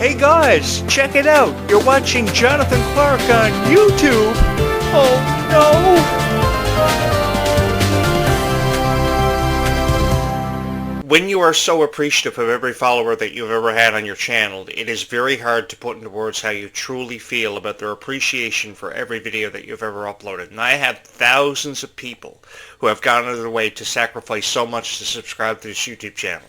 Hey guys, check it out. You're watching Jonathan Clarke on YouTube. Oh no! When you are so appreciative of every follower that you've ever had on your channel, it is very hard to put into words how you truly feel about their appreciation for every video that you've ever uploaded. And I have thousands of people who have gone out of their way to sacrifice so much to subscribe to this YouTube channel,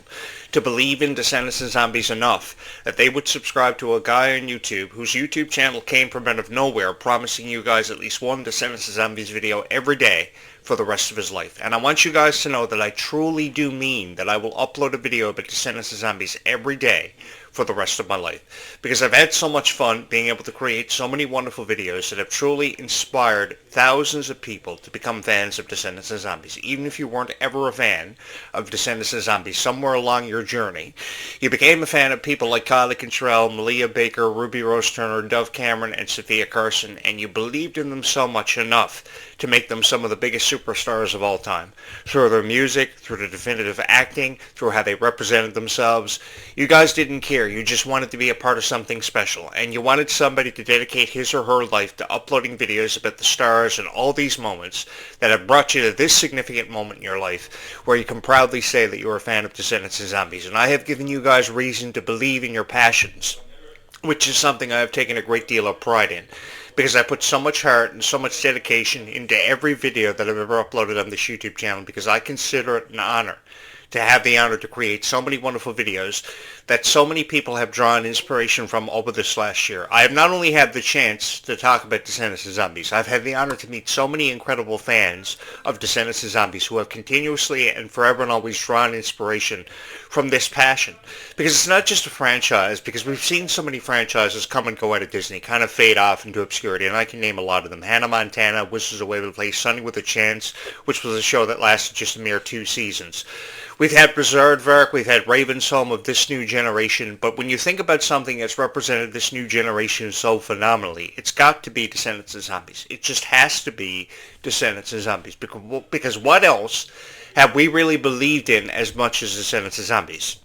to believe in Descendants and Zombies enough that they would subscribe to a guy on YouTube whose YouTube channel came from out of nowhere, promising you guys at least one Descendants and Zombies video every day for the rest of his life. And I want you guys to know that I truly do mean that I will upload a video about Descendants and Zombies every day for the rest of my life, because I've had so much fun being able to create so many wonderful videos that have truly inspired thousands of people to become fans of Descendants and Zombies. Even if you weren't ever a fan of Descendants and Zombies, somewhere along your journey, you became a fan of people like Kylie Cantrall, Malia Baker, Ruby Rose Turner, Dove Cameron, and Sophia Carson, and you believed in them so much enough to make them some of the biggest superstars of all time. Through their music, through the definitive acting, through how they represented themselves. You guys didn't care. You just wanted to be a part of something special, and you wanted somebody to dedicate his or her life to uploading videos about the stars and all these moments that have brought you to this significant moment in your life where you can proudly say that you're a fan of Descendants and Zombies. And I have given you guys reason to believe in your passions, which is something I have taken a great deal of pride in, because I put so much heart and so much dedication into every video that I've ever uploaded on this YouTube channel, because I consider it an honor to have the honor to create so many wonderful videos that so many people have drawn inspiration from over this last year. I have not only had the chance to talk about Descendants and Zombies, I've had the honor to meet so many incredible fans of Descendants and Zombies who have continuously and forever and always drawn inspiration from this passion. Because it's not just a franchise, because we've seen so many franchises come and go out of Disney, kind of fade off into obscurity, and I can name a lot of them. Hannah Montana, Wizards of Waverly Place, Sunny with a Chance, which was a show that lasted just a mere 2 seasons. We've had Berserk, we've had Raven's Home of this new generation, but when you think about something that's represented this new generation so phenomenally, it's got to be Descendants and Zombies. It just has to be Descendants and Zombies, because what else have we really believed in as much as Descendants and Zombies?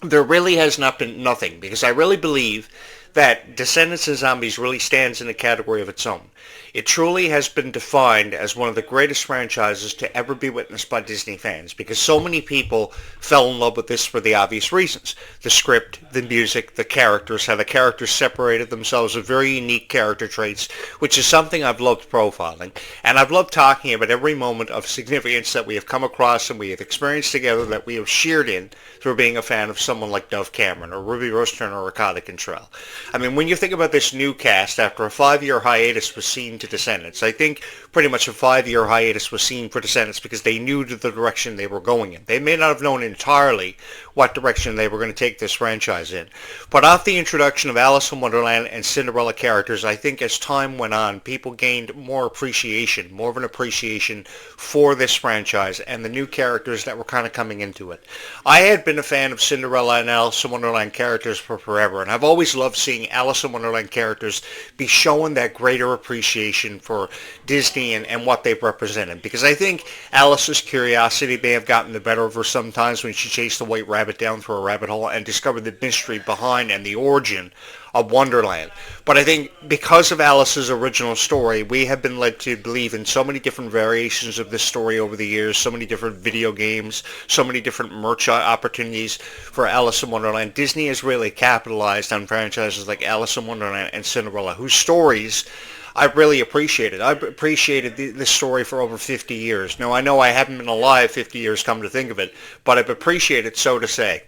There really has not been nothing, because I really believe that Descendants and Zombies really stands in a category of its own. It truly has been defined as one of the greatest franchises to ever be witnessed by Disney fans, because so many people fell in love with this for the obvious reasons. The script, the music, the characters, how the characters separated themselves with very unique character traits, which is something I've loved profiling. And I've loved talking about every moment of significance that we have come across and we have experienced together, that we have shared in through being a fan of someone like Dove Cameron or Ruby Rose Turner or Kylie Cantrall. I mean, when you think about this new cast, after a 5-year hiatus was seen to Descendants, I think pretty much a 5-year hiatus was seen for Descendants because they knew the direction they were going in. They may not have known entirely what direction they were going to take this franchise in. But off the introduction of Alice in Wonderland and Cinderella characters, I think as time went on, people gained more of an appreciation for this franchise and the new characters that were kind of coming into it. I had been a fan of Cinderella and Alice in Wonderland characters for forever, and I've always loved seeing Alice in Wonderland characters be shown that greater appreciation for Disney and what they've represented, because I think Alice's curiosity may have gotten the better of her sometimes when she chased the white rabbit down through a rabbit hole and discovered the mystery behind and the origin of Wonderland. But I think because of Alice's original story, we have been led to believe in so many different variations of this story over the years, so many different video games, so many different merch opportunities for Alice in Wonderland. Disney has really capitalized on franchises like Alice in Wonderland and Cinderella, whose stories I've really appreciated. I've appreciated this story for over 50 years. Now, I know I haven't been alive 50 years, come to think of it, but I've appreciated, so to say,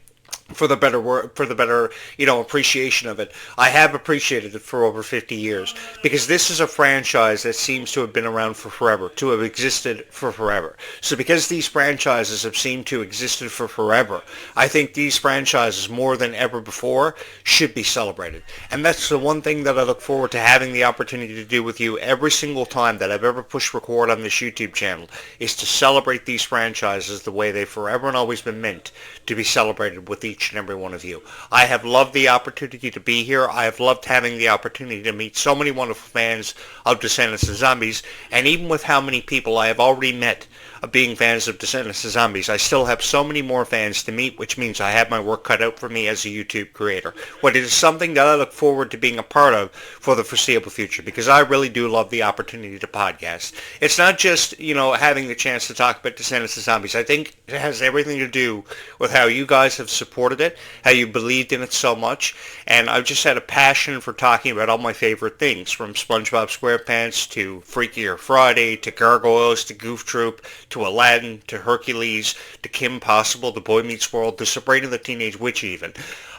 for the better appreciation of it. I have appreciated it for over 50 years, because this is a franchise that seems to have been around for forever, to have existed for forever. So because these franchises have seemed to have existed for forever, I think these franchises, more than ever before, should be celebrated. And that's the one thing that I look forward to having the opportunity to do with you every single time that I've ever pushed record on this YouTube channel, is to celebrate these franchises the way they've forever and always been meant to be celebrated with each and every one of you. I have loved the opportunity to be here. I have loved having the opportunity to meet so many wonderful fans of Descendants and Zombies, and even with how many people I have already met of being fans of Descendants of Zombies. I still have so many more fans to meet, which means I have my work cut out for me as a YouTube creator. But it is something that I look forward to being a part of for the foreseeable future, because I really do love the opportunity to podcast. It's not just, having the chance to talk about Descendants of Zombies. I think it has everything to do with how you guys have supported it, how you believed in it so much, and I've just had a passion for talking about all my favorite things, from SpongeBob SquarePants to Freakier Friday to Gargoyles to Goof Troop to Aladdin to Hercules to Kim Possible to Boy Meets World to Sabrina the Teenage Witch even.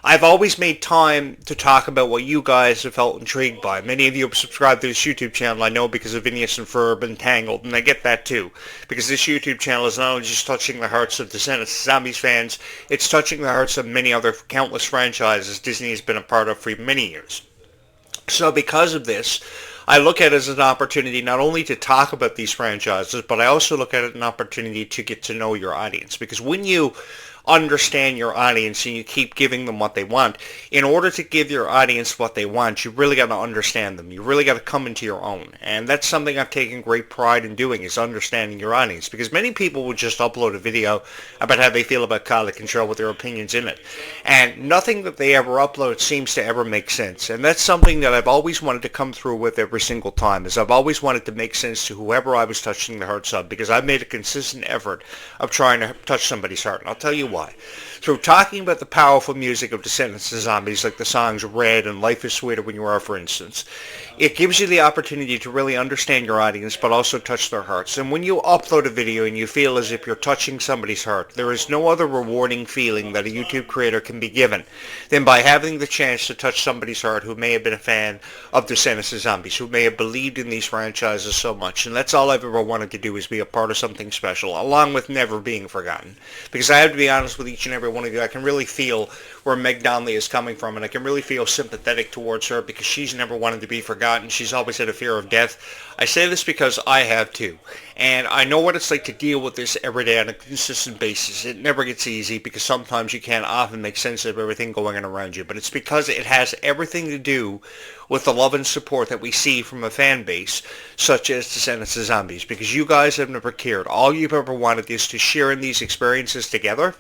I've always made time to talk about what you guys have felt intrigued by. Many of you have subscribed to this YouTube channel, I know, because of Phineas and Ferb and Tangled, and I get that too. Because this YouTube channel is not only just touching the hearts of Descendants of Zombies fans, it's touching the hearts of many other countless franchises Disney has been a part of for many years. So because of this, I look at it as an opportunity not only to talk about these franchises, but I also look at it as an opportunity to get to know your audience. Because when you understand your audience and you keep giving them what they want, in order to give your audience what they want, you really got to understand them. You really got to come into your own. And that's something I've taken great pride in doing, is understanding your audience. Because many people will just upload a video about how they feel about Kylie Cantrall with their opinions in it. And nothing that they ever upload seems to ever make sense. And that's something that I've always wanted to come through with every single time, is I've always wanted to make sense to whoever I was touching the hearts of, because I've made a consistent effort of trying to touch somebody's heart. And I'll tell you why. Through talking about the powerful music of Descendants of Zombies, like the songs Red and Life is Sweeter When You Are, for instance, it gives you the opportunity to really understand your audience, but also touch their hearts. And when you upload a video and you feel as if you're touching somebody's heart, there is no other rewarding feeling that a YouTube creator can be given than by having the chance to touch somebody's heart who may have been a fan of Descendants of Zombies, who may have believed in these franchises so much. And that's all I've ever wanted to do, is be a part of something special, along with never being forgotten. Because I have to be honest with each and every one of you, I can really feel where Meg Donnelly is coming from, and I can really feel sympathetic towards her, because she's never wanted to be forgotten. She's always had a fear of death. I say this because I have too, and I know what it's like to deal with this every day on a consistent basis. It never gets easy, because sometimes you can't often make sense of everything going on around you, but it's because it has everything to do with the love and support that we see from a fan base such as Descendants of Zombies, because you guys have never cared. All you've ever wanted is to share in these experiences together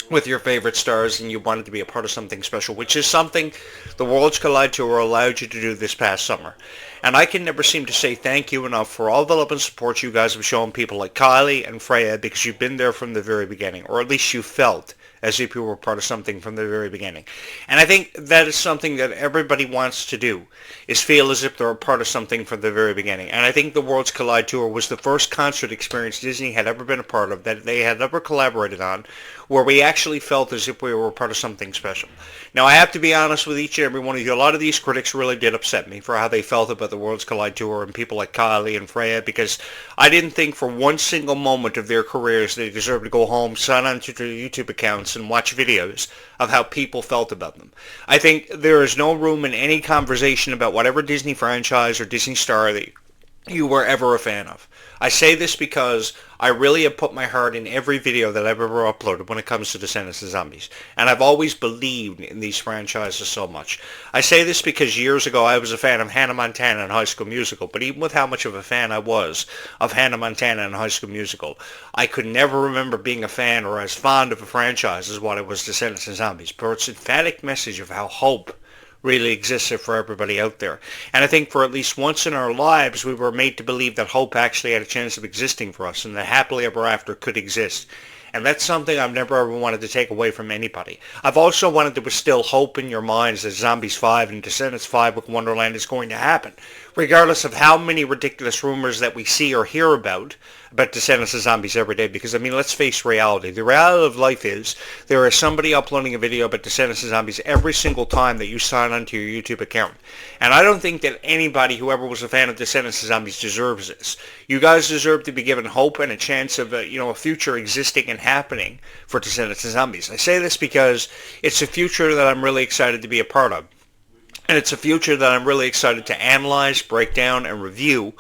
with your favorite stars, and you wanted to be a part of something special, which is something the Worlds Collide Tour allowed you to do this past summer. And I can never seem to say thank you enough for all the love and support you guys have shown people like Kylie and Freya, because you've been there from the very beginning, or at least you felt as if you were part of something from the very beginning. And I think that is something that everybody wants to do, is feel as if they're a part of something from the very beginning. And I think the Worlds Collide Tour was the first concert experience Disney had ever been a part of, that they had ever collaborated on, where we actually felt as if we were a part of something special. Now, I have to be honest with each and every one of you. A lot of these critics really did upset me for how they felt about the Worlds Collide Tour and people like Kylie and Freya, because I didn't think for one single moment of their careers they deserved to go home, sign on to their YouTube accounts, and watch videos of how people felt about them. I think there is no room in any conversation about whatever Disney franchise or Disney star that you were ever a fan of. I say this because I really have put my heart in every video that I've ever uploaded when it comes to Descendants of Zombies. And I've always believed in these franchises so much. I say this because years ago I was a fan of Hannah Montana and High School Musical, but even with how much of a fan I was of Hannah Montana and High School Musical, I could never remember being a fan or as fond of a franchise as what it was Descendants of Zombies. For its emphatic message of how hope really existed for everybody out there. And I think for at least once in our lives, we were made to believe that hope actually had a chance of existing for us, and that happily ever after could exist. And that's something I've never ever wanted to take away from anybody. I've also wanted to instill hope in your minds that Zombies 5 and Descendants 5 with Wonderland is going to happen, regardless of how many ridiculous rumors that we see or hear about Descendants of Zombies every day. Because, I mean, let's face reality. The reality of life is there is somebody uploading a video about Descendants of Zombies every single time that you sign onto your YouTube account. And I don't think that anybody who ever was a fan of Descendants of Zombies deserves this. You guys deserve to be given hope and a chance of a future existing and happening for Descendants of Zombies. I say this because it's a future that I'm really excited to be a part of. And it's a future that I'm really excited to analyze, break down, and review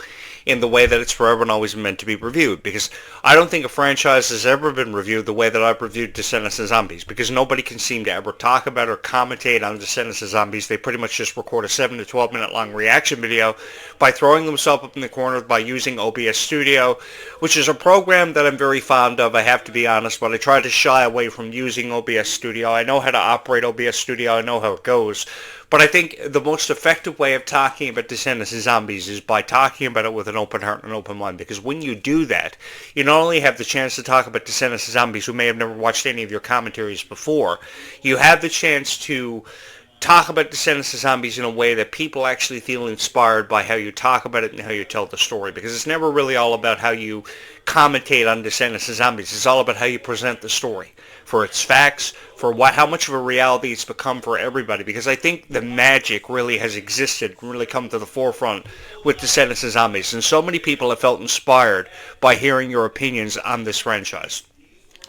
in the way that it's forever and always meant to be reviewed, because I don't think a franchise has ever been reviewed the way that I've reviewed Descendants of Zombies, because nobody can seem to ever talk about or commentate on Descendants of Zombies. They pretty much just record a 7 to 12 minute long reaction video by throwing themselves up in the corner by using OBS Studio, which is a program that I'm very fond of, I have to be honest, but I try to shy away from using OBS Studio. I know how to operate OBS Studio, I know how it goes, but I think the most effective way of talking about Descendants of Zombies is by talking about it with an open heart and an open mind, because when you do that, you not only have the chance to talk about Descendants of Zombies who may have never watched any of your commentaries before, you have the chance to talk about Descendants of Zombies in a way that people actually feel inspired by how you talk about it and how you tell the story, because it's never really all about how you commentate on Descendants of Zombies. It's all about how you present the story, for its facts, for how much of a reality it's become for everybody, because I think the magic really has existed, really come to the forefront with Descendants of Zombies, and so many people have felt inspired by hearing your opinions on this franchise.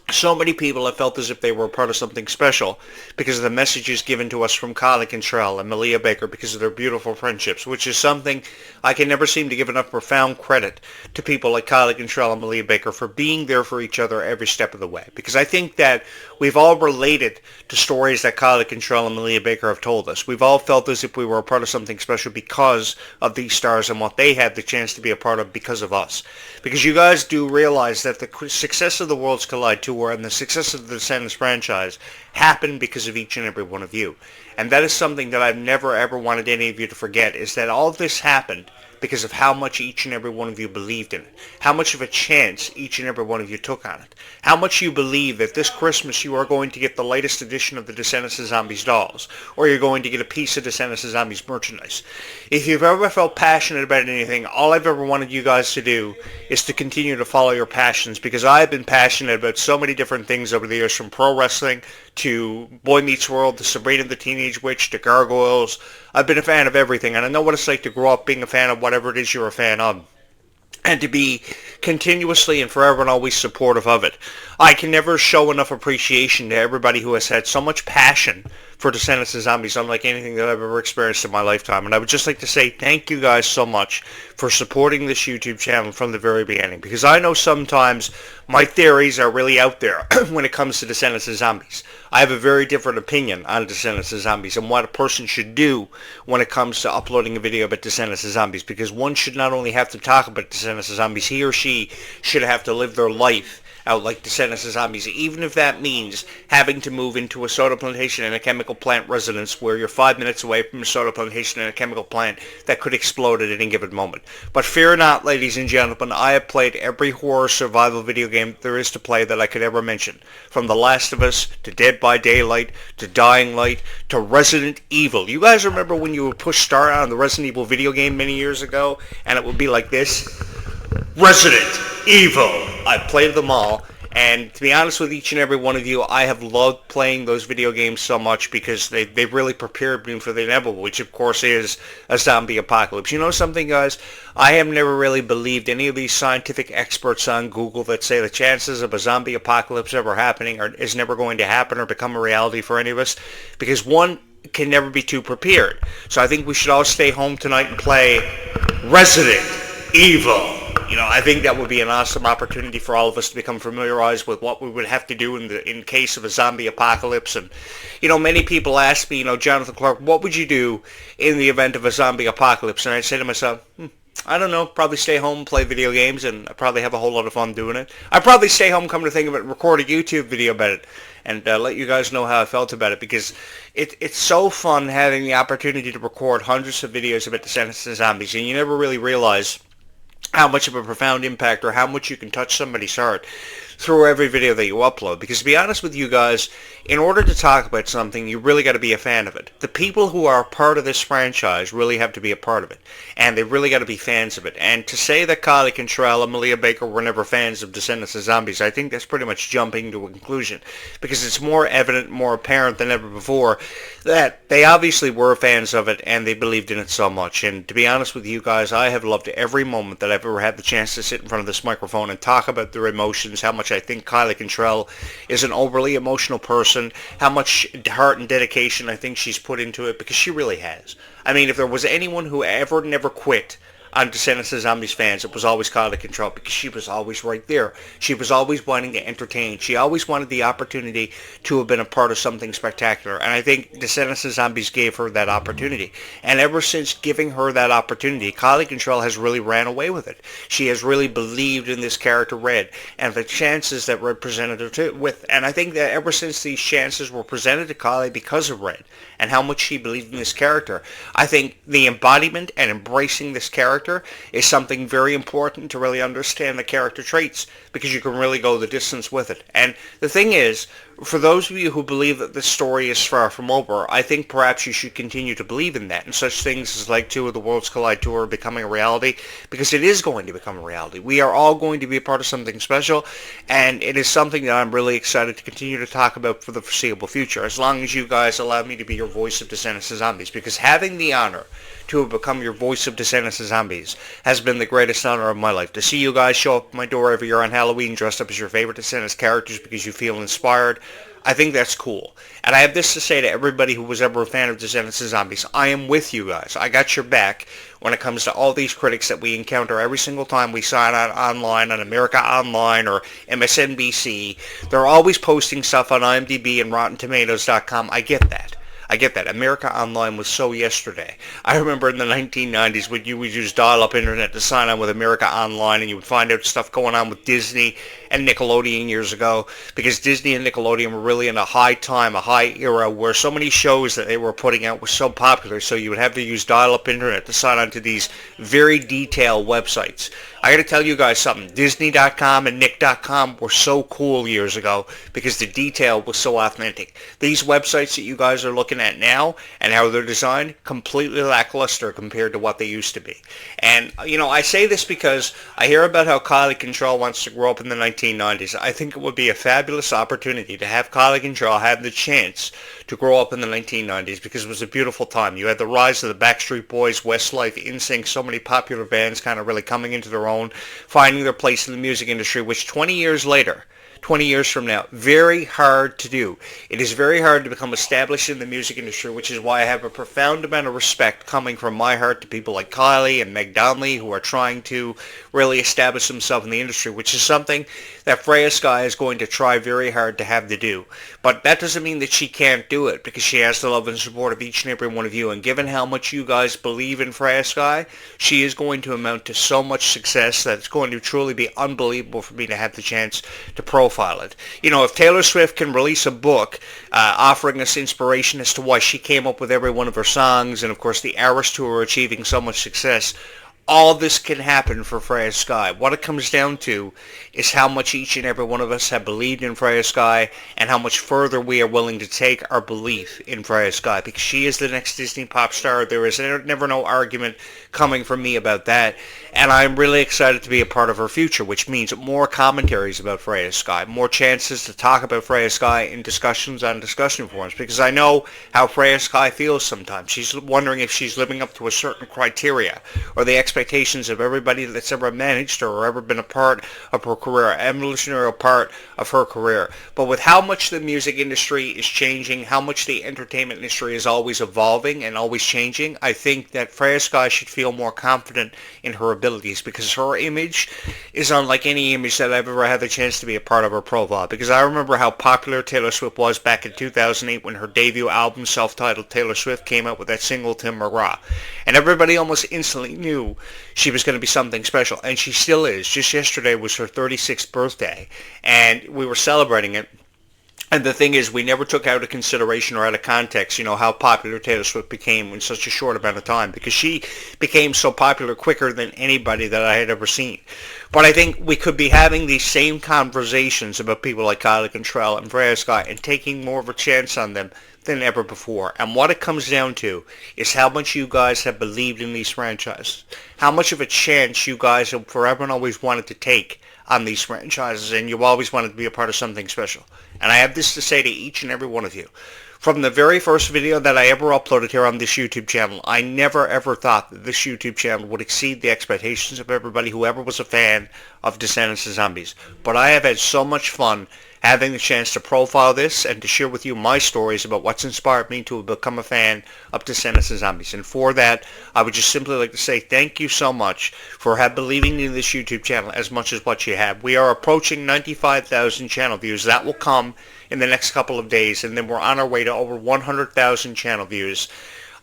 So many people have felt as if they were a part of something special because of the messages given to us from Kylie Cantrall and Malia Baker, because of their beautiful friendships, which is something I can never seem to give enough profound credit to people like Kylie Cantrall and Malia Baker for being there for each other every step of the way. Because I think that we've all related to stories that Kylie Cantrall and Malia Baker have told us. We've all felt as if we were a part of something special because of these stars and what they had the chance to be a part of because of us. Because you guys do realize that the success of the Worlds Collide Tour and the success of the Descendants franchise happened because of each and every one of you. And that is something that I've never ever wanted any of you to forget, is that all of this happened because of how much each and every one of you believed in it, how much of a chance each and every one of you took on it, how much you believe that this Christmas you are going to get the latest edition of the Descendants of Zombies dolls, or you're going to get a piece of Descendants of Zombies merchandise. If you've ever felt passionate about anything, all I've ever wanted you guys to do is to continue to follow your passions, because I've been passionate about so many different things over the years, from pro wrestling to Boy Meets World to Sabrina the Teenage Witch to Gargoyles. I've been a fan of everything, and I know what it's like to grow up being a fan of whatever it is you're a fan of, and to be continuously and forever and always supportive of it. I can never show enough appreciation to everybody who has had so much passion for Descendants of Zombies, unlike anything that I've ever experienced in my lifetime. And I would just like to say thank you guys so much for supporting this YouTube channel from the very beginning, because I know sometimes my theories are really out there when it comes to Descendants of Zombies. I have a very different opinion on Descendants of Zombies and what a person should do when it comes to uploading a video about Descendants of Zombies, because one should not only have to talk about Descendants of Zombies, he or she should have to live their life out like Descendants of Zombies, even if that means having to move into a soda plantation and a chemical plant residence where you're 5 minutes away from a soda plantation and a chemical plant that could explode at any given moment. But fear not, ladies and gentlemen, I have played every horror survival video game there is to play that I could ever mention. From The Last of Us, to Dead by Daylight, to Dying Light, to Resident Evil. You guys remember when you would push start on the Resident Evil video game many years ago, and it would be like this? Resident Evil! I've played them all, and to be honest with each and every one of you, I have loved playing those video games so much because they really prepared me for the inevitable, which of course is a zombie apocalypse. You know something, guys? I have never really believed any of these scientific experts on Google that say the chances of a zombie apocalypse ever happening is never going to happen or become a reality for any of us, because one can never be too prepared. So I think we should all stay home tonight and play Resident Evil. You know, I think that would be an awesome opportunity for all of us to become familiarized with what we would have to do in case of a zombie apocalypse. And, you know, many people ask me, you know, Jonathan Clarke, what would you do in the event of a zombie apocalypse? And I say to myself, I don't know, probably stay home, play video games, and I'd probably have a whole lot of fun doing it. I'd probably stay home, come to think of it, record a YouTube video about it, and let you guys know how I felt about it, because it's so fun having the opportunity to record hundreds of videos about Descendants of Zombies, and you never really realize how much of a profound impact or how much you can touch somebody's heart through every video that you upload. Because to be honest with you guys, in order to talk about something, you really got to be a fan of it. The people who are a part of this franchise really have to be a part of it, and they really got to be fans of it. And to say that Kylie Cantrall and Malia Baker were never fans of Descendants of Zombies, I think that's pretty much jumping to a conclusion, because it's more evident, more apparent than ever before that they obviously were fans of it and they believed in it so much. And to be honest with you guys, I have loved every moment that I've ever had the chance to sit in front of this microphone and talk about their emotions, how much I think Kylie Cantrall is an overly emotional person, how much heart and dedication I think she's put into it, because she really has. I mean, if there was anyone who ever never quit on Descendants of Zombies fans, it was always Kylie Cantrall, because she was always right there. She was always wanting to entertain. She always wanted the opportunity to have been a part of something spectacular. And I think Descendants of Zombies gave her that opportunity. And ever since giving her that opportunity, Kylie Cantrall has really ran away with it. She has really believed in this character Red and the chances that Red presented her with. And I think that ever since these chances were presented to Kylie because of Red and how much she believed in this character, I think the embodiment and embracing this character is something very important to really understand the character traits, because you can really go the distance with it. And the thing is, for those of you who believe that this story is far from over, I think perhaps you should continue to believe in that, and such things as Leg 2 of the Worlds Collide Tour becoming a reality, because it is going to become a reality. We are all going to be a part of something special, and it is something that I'm really excited to continue to talk about for the foreseeable future, as long as you guys allow me to be your voice of Descendants of Zombies, because having the honor to have become your voice of Descendants of Zombies has been the greatest honor of my life. To see you guys show up at my door every year on Halloween dressed up as your favorite Descendants characters because you feel inspired, I think that's cool. And I have this to say to everybody who was ever a fan of Descendants of Zombies. I am with you guys. I got your back when it comes to all these critics that we encounter every single time we sign on online, on America Online or MSNBC. They're always posting stuff on IMDb and RottenTomatoes.com. I get that. America Online was so yesterday. I remember in the 1990s when you would use dial-up internet to sign on with America Online, and you would find out stuff going on with Disney and Nickelodeon years ago, because Disney and Nickelodeon were really in a high time, a high era, where so many shows that they were putting out were so popular, so you would have to use dial-up internet to sign on to these very detailed websites. I got to tell you guys something. Disney.com and Nick.com were so cool years ago because the detail was so authentic. These websites that you guys are looking at now and how they're designed, completely lackluster compared to what they used to be. And, you know, I say this because I hear about how Kylie Cantrall wants to grow up in the 1990s. I think it would be a fabulous opportunity to have Kylie Cantrall have the chance to grow up in the 1990s, because it was a beautiful time. You had the rise of the Backstreet Boys, Westlife, NSYNC, so many popular bands kind of really coming into their own, finding their place in the music industry, which 20 years later, 20 years from now, very hard to do. It is very hard to become established in the music industry, which is why I have a profound amount of respect coming from my heart to people like Kylie and Meg Donnelly, who are trying to really establish themselves in the industry, which is something that Freya Sky is going to try very hard to have to do. But that doesn't mean that she can't do it, because she has the love and support of each and every one of you. And given how much you guys believe in Freya Sky, she is going to amount to so much success that it's going to truly be unbelievable for me to have the chance to profile it. You know, if Taylor Swift can release a book offering us inspiration as to why she came up with every one of her songs, and of course the Eras Tour achieving so much success, all this can happen for Freya Sky. What it comes down to is how much each and every one of us have believed in Freya Sky, and how much further we are willing to take our belief in Freya Sky, because she is the next Disney pop star. There is never no argument coming from me about that, and I'm really excited to be a part of her future, which means more commentaries about Freya Sky, more chances to talk about Freya Sky in discussions on discussion forums, because I know how Freya Sky feels sometimes. She's wondering if she's living up to a certain criteria, or the expectations of everybody that's ever managed her or ever been a part of her career, an evolutionary part of her career. But with how much the music industry is changing, how much the entertainment industry is always evolving and always changing, I think that Freya Sky should feel more confident in her abilities, because her image is unlike any image that I've ever had the chance to be a part of her profile. Because I remember how popular Taylor Swift was back in 2008 when her debut album, self-titled Taylor Swift, came out with that single Tim McGraw. And everybody almost instantly knew she was going to be something special, and she still is. Just yesterday was her 36th birthday, and we were celebrating it. And the thing is, we never took out of consideration or out of context, you know, how popular Taylor Swift became in such a short amount of time, because she became so popular quicker than anybody that I had ever seen. But I think we could be having these same conversations about people like Kylie Cantrall and Freya Sky and taking more of a chance on them than ever before. And what it comes down to is how much you guys have believed in these franchises, how much of a chance you guys have forever and always wanted to take on these franchises, and you always wanted to be a part of something special. And I have this to say to each and every one of you. From the very first video that I ever uploaded here on this YouTube channel, I never ever thought that this YouTube channel would exceed the expectations of everybody who ever was a fan of Descendants of Zombies. But I have had so much fun having the chance to profile this and to share with you my stories about what's inspired me to become a fan of Descendants and Zombies. And for that, I would just simply like to say thank you so much for believing in this YouTube channel as much as what you have. We are approaching 95,000 channel views. That will come in the next couple of days, and then we're on our way to over 100,000 channel views.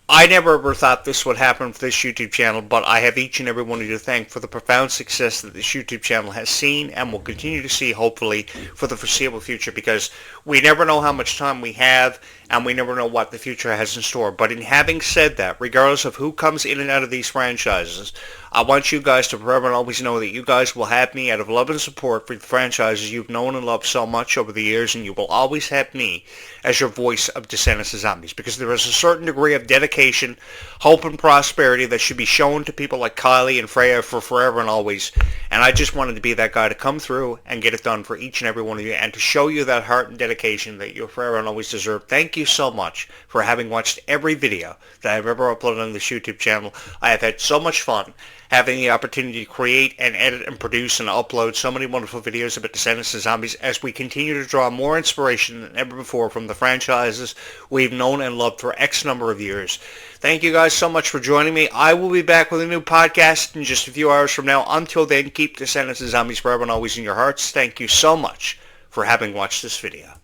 I never ever thought this would happen for this YouTube channel, but I have each and every one of you to thank for the profound success that this YouTube channel has seen and will continue to see, hopefully, for the foreseeable future, because we never know how much time we have and we never know what the future has in store. But in having said that, regardless of who comes in and out of these franchises, I want you guys to forever and always know that you guys will have me out of love and support for the franchises you've known and loved so much over the years, and you will always have me as your voice of Descendants of Zombies, because there is a certain degree of dedication, hope, and prosperity that should be shown to people like Kylie and Freya for forever and always. And I just wanted to be that guy to come through and get it done for each and every one of you, and to show you that heart and dedication that you forever and always deserve. Thank you so much for having watched every video that I've ever uploaded on this YouTube channel. I have had so much fun having the opportunity to create and edit and produce and upload so many wonderful videos about Descendants and Zombies as we continue to draw more inspiration than ever before from the franchises we've known and loved for X number of years. Thank you guys so much for joining me. I will be back with a new podcast in just a few hours from now. Until then, keep Descendants and Zombies forever and always in your hearts. Thank you so much for having watched this video.